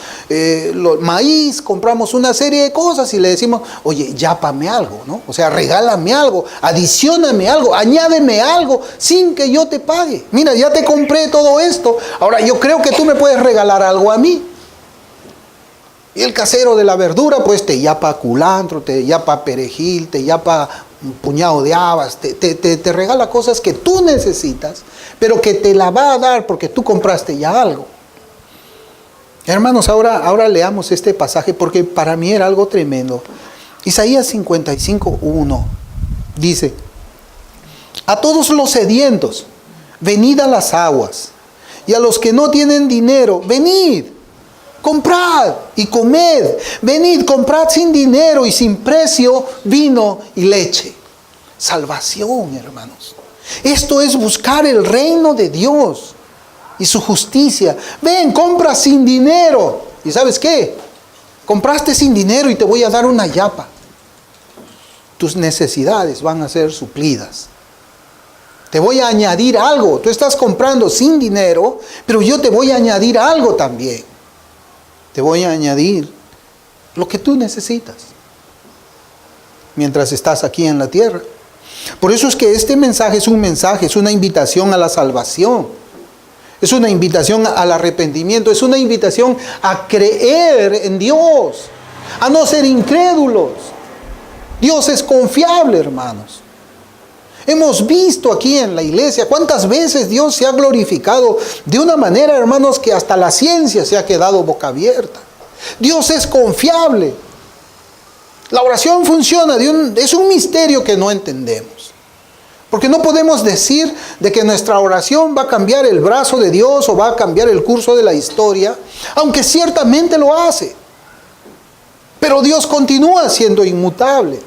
maíz, compramos una serie de cosas y le decimos: oye, yápame algo, ¿no? O sea, regálame algo, adicióname algo, añádeme algo sin que yo te pague. Mira, ya te compré todo esto, ahora yo creo que tú me puedes regalar algo a mí. Y el casero de la verdura pues te yapa culantro, te yapa perejil, te yapa un puñado de habas, te regala cosas que tú necesitas, pero que te la va a dar porque tú compraste ya algo. Hermanos, ahora leamos este pasaje porque para mí era algo tremendo. Isaías 55:1 dice: a todos los sedientos, venid a las aguas, y a los que no tienen dinero, venid. Comprad y comed. Venid, comprad sin dinero y sin precio vino y leche. Salvación, hermanos. Esto es buscar el reino de Dios y su justicia. Ven, compra sin dinero. ¿Y sabes qué? Compraste sin dinero y te voy a dar una yapa. Tus necesidades van a ser suplidas. Te voy a añadir algo. Tú estás comprando sin dinero, pero yo te voy a añadir algo también. Te voy a añadir lo que tú necesitas mientras estás aquí en la tierra. Por eso es que este mensaje es un mensaje, es una invitación a la salvación, es una invitación al arrepentimiento, es una invitación a creer en Dios, a no ser incrédulos. Dios es confiable, hermanos. Hemos visto aquí en la iglesia cuántas veces Dios se ha glorificado de una manera, hermanos, que hasta la ciencia se ha quedado boca abierta. Dios es confiable. La oración funciona, es un misterio que no entendemos. Porque no podemos decir de que nuestra oración va a cambiar el brazo de Dios o va a cambiar el curso de la historia, aunque ciertamente lo hace. Pero Dios continúa siendo inmutable.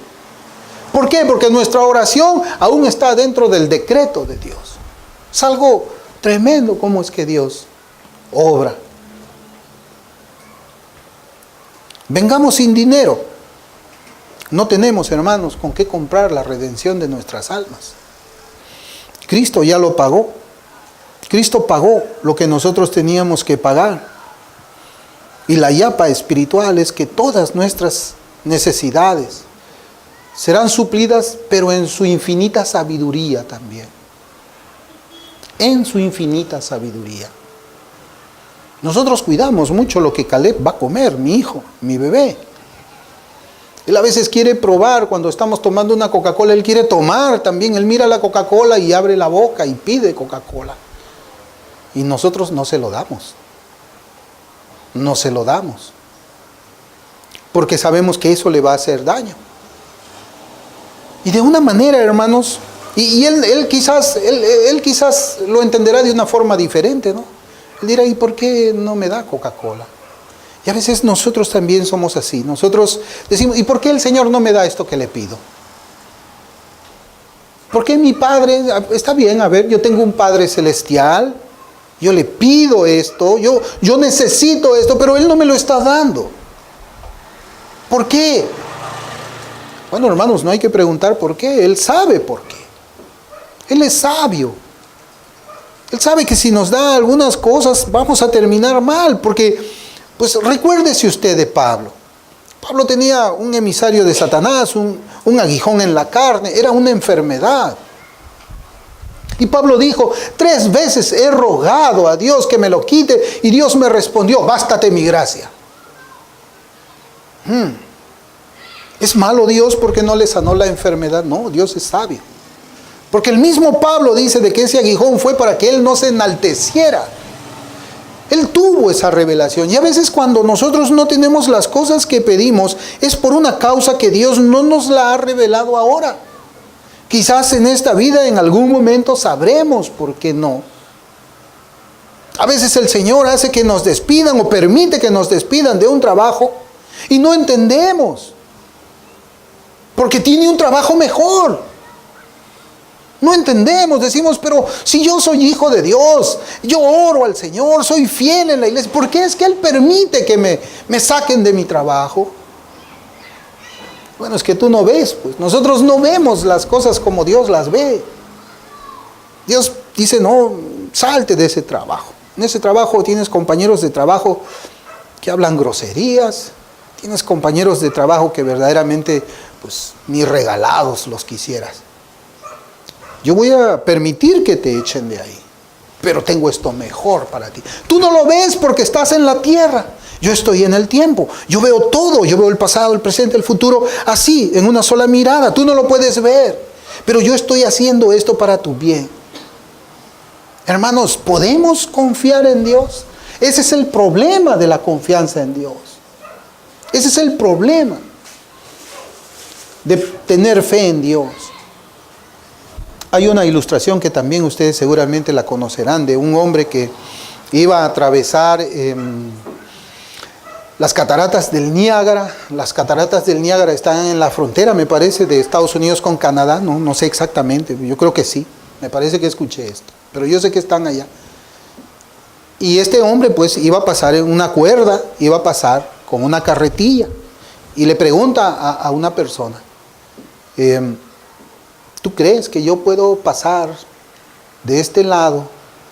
¿Por qué? Porque nuestra oración aún está dentro del decreto de Dios. Es algo tremendo cómo es que Dios obra. Vengamos sin dinero. No tenemos, hermanos, con qué comprar la redención de nuestras almas. Cristo ya lo pagó. Cristo pagó lo que nosotros teníamos que pagar. Y la yapa espiritual es que todas nuestras necesidades serán suplidas, pero en su infinita sabiduría también. En su infinita sabiduría. Nosotros cuidamos mucho lo que Caleb va a comer, mi hijo, mi bebé. Él a veces quiere probar, cuando estamos tomando una Coca-Cola, él quiere tomar también. Él mira la Coca-Cola y abre la boca y pide Coca-Cola. Y nosotros no se lo damos. No se lo damos. Porque sabemos que eso le va a hacer daño. Y de una manera, hermanos, y él quizás lo entenderá de una forma diferente, ¿no? Él dirá, ¿y por qué no me da Coca-Cola? Y a veces nosotros también somos así. Nosotros decimos, ¿y por qué el Señor no me da esto que le pido? ¿Por qué mi Padre? Está bien, a ver, yo tengo un Padre celestial, yo le pido esto, yo necesito esto, pero Él no me lo está dando. ¿Por qué? Bueno, hermanos, no hay que preguntar por qué. Él sabe por qué. Él es sabio. Él sabe que si nos da algunas cosas vamos a terminar mal. Porque, pues recuérdese usted de Pablo. Pablo tenía un emisario de Satanás, un aguijón en la carne. Era una enfermedad. Y Pablo dijo, 3 veces he rogado a Dios que me lo quite. Y Dios me respondió, bástate mi gracia. ¿Es malo Dios porque no le sanó la enfermedad? No, Dios es sabio. Porque el mismo Pablo dice de que ese aguijón fue para que él no se enalteciera. Él tuvo esa revelación. Y a veces cuando nosotros no tenemos las cosas que pedimos, es por una causa que Dios no nos la ha revelado ahora. Quizás en esta vida en algún momento sabremos por qué no. A veces el Señor hace que nos despidan o permite que nos despidan de un trabajo y no entendemos. Porque tiene un trabajo mejor. No entendemos, decimos, pero si yo soy hijo de Dios, yo oro al Señor, soy fiel en la iglesia, ¿por qué es que Él permite que me saquen de mi trabajo? Bueno, es que tú no ves, pues nosotros no vemos las cosas como Dios las ve. Dios dice, no, salte de ese trabajo. En ese trabajo tienes compañeros de trabajo que hablan groserías, tienes compañeros de trabajo que verdaderamente, pues, ni regalados los quisieras. Yo voy a permitir que te echen de ahí, pero tengo esto mejor para ti. Tú no lo ves porque estás en la tierra. Yo estoy en el tiempo. Yo veo todo. Yo veo el pasado, el presente, el futuro, así, en una sola mirada. Tú no lo puedes ver, pero yo estoy haciendo esto para tu bien. Hermanos, ¿podemos confiar en Dios? Ese es el problema de la confianza en Dios. Ese es el problema de tener fe en Dios. Hay una ilustración que también ustedes seguramente la conocerán, de un hombre que iba a atravesar las cataratas del Niágara. Las cataratas del Niágara están en la frontera, me parece, de Estados Unidos con Canadá. No sé exactamente, yo creo que sí. Me parece que escuché esto, pero yo sé que están allá. Y este hombre pues iba a pasar en una cuerda, iba a pasar con una carretilla. Y le pregunta a una persona, ¿tú crees que yo puedo pasar de este lado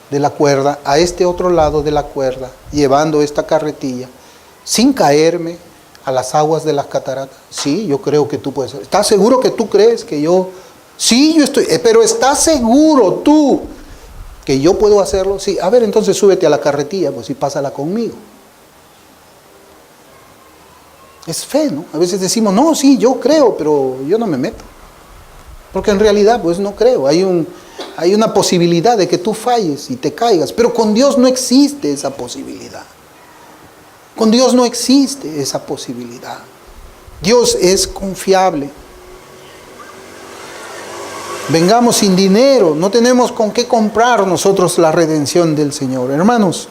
de la cuerda a este otro lado de la cuerda, llevando esta carretilla, sin caerme, a las aguas de las cataratas? Sí, yo creo que tú puedes. ¿Estás seguro que tú crees que yo? Sí, yo estoy. Pero ¿estás seguro tú que yo puedo hacerlo? Sí. A ver, entonces súbete a la carretilla, pues, y pásala conmigo. Es fe, ¿no? A veces decimos, no, sí, yo creo, pero yo no me meto. Porque en realidad, pues, no creo. Hay una posibilidad de que tú falles y te caigas. Pero con Dios no existe esa posibilidad. Con Dios no existe esa posibilidad. Dios es confiable. Vengamos sin dinero, no tenemos con qué comprar nosotros la redención del Señor. Hermanos,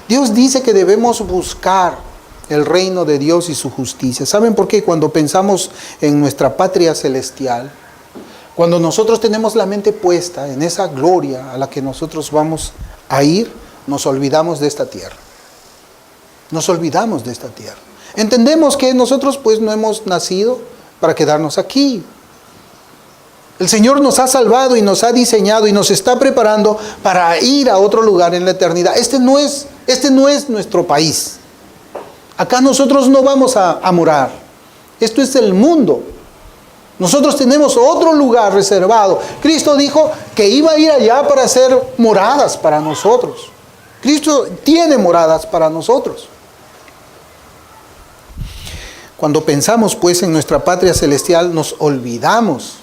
Dios dice que debemos buscar el reino de Dios y su justicia. ¿Saben por qué? Cuando pensamos en nuestra patria celestial, cuando nosotros tenemos la mente puesta en esa gloria a la que nosotros vamos a ir, nos olvidamos de esta tierra. Nos olvidamos de esta tierra. Entendemos que nosotros pues no hemos nacido para quedarnos aquí. El Señor nos ha salvado y nos ha diseñado y nos está preparando para ir a otro lugar en la eternidad. Este no es nuestro país. Acá nosotros no vamos a morar. Esto es el mundo. Nosotros tenemos otro lugar reservado. Cristo dijo que iba a ir allá para hacer moradas para nosotros. Cristo tiene moradas para nosotros. Cuando pensamos pues en nuestra patria celestial, nos olvidamos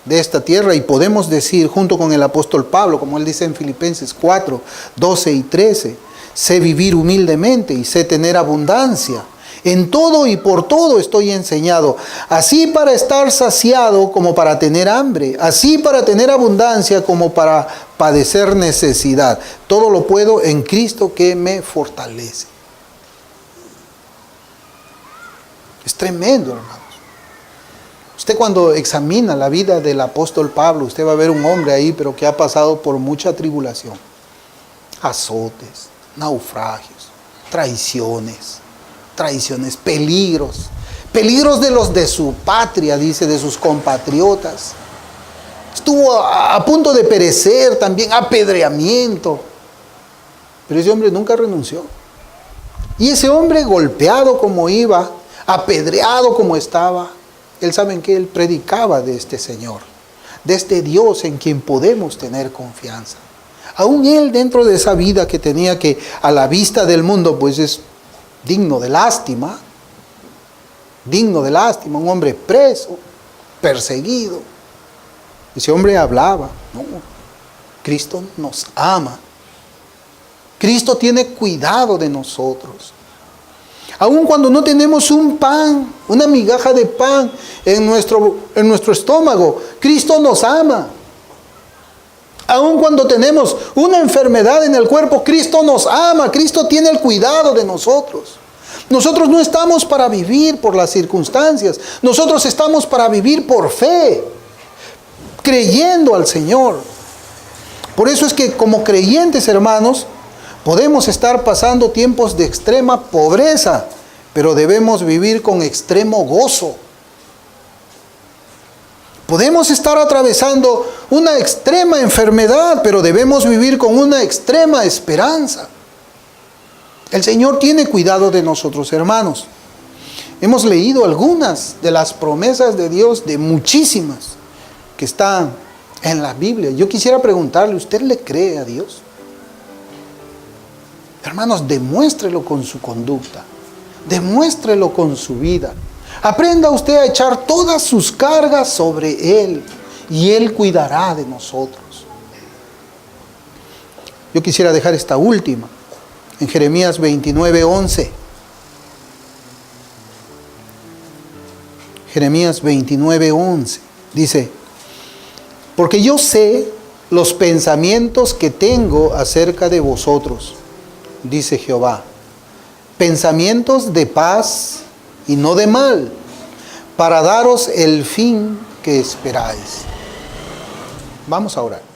de esta tierra y podemos decir junto con el apóstol Pablo, como él dice en Filipenses 4, 12 y 13, sé vivir humildemente y sé tener abundancia. En todo y por todo estoy enseñado, así para estar saciado como para tener hambre, así para tener abundancia como para padecer necesidad. Todo lo puedo en Cristo que me fortalece. Es tremendo, hermanos. Usted cuando examina la vida del apóstol Pablo, usted va a ver un hombre ahí, pero que ha pasado por mucha tribulación. Azotes, naufragios, traiciones, peligros de los de su patria, dice, de sus compatriotas. Estuvo a punto de perecer también, apedreamiento. Pero ese hombre nunca renunció. Y ese hombre golpeado como iba, apedreado como estaba, él, ¿saben qué? Él predicaba de este Señor, de este Dios en quien podemos tener confianza. Aún él, dentro de esa vida que tenía, que a la vista del mundo pues es digno de lástima, un hombre preso, perseguido. Ese hombre hablaba, no, Cristo nos ama. Cristo tiene cuidado de nosotros. Aun cuando no tenemos un pan, una migaja de pan en nuestro estómago, Cristo nos ama. Aun cuando tenemos una enfermedad en el cuerpo, Cristo nos ama. Cristo tiene el cuidado de nosotros. Nosotros no estamos para vivir por las circunstancias. Nosotros estamos para vivir por fe, creyendo al Señor. Por eso es que como creyentes, hermanos, podemos estar pasando tiempos de extrema pobreza, pero debemos vivir con extremo gozo. Podemos estar atravesando una extrema enfermedad, pero debemos vivir con una extrema esperanza. El Señor tiene cuidado de nosotros, hermanos. Hemos leído algunas de las promesas de Dios, de muchísimas, que están en la Biblia. Yo quisiera preguntarle, ¿usted le cree a Dios? Hermanos, demuéstrelo con su conducta, demuéstrelo con su vida. Aprenda usted a echar todas sus cargas sobre Él y Él cuidará de nosotros. Yo quisiera dejar esta última en Jeremías 29:11. Jeremías 29:11 dice: porque yo sé los pensamientos que tengo acerca de vosotros, dice Jehová, pensamientos de paz y no de mal, para daros el fin que esperáis. Vamos a orar.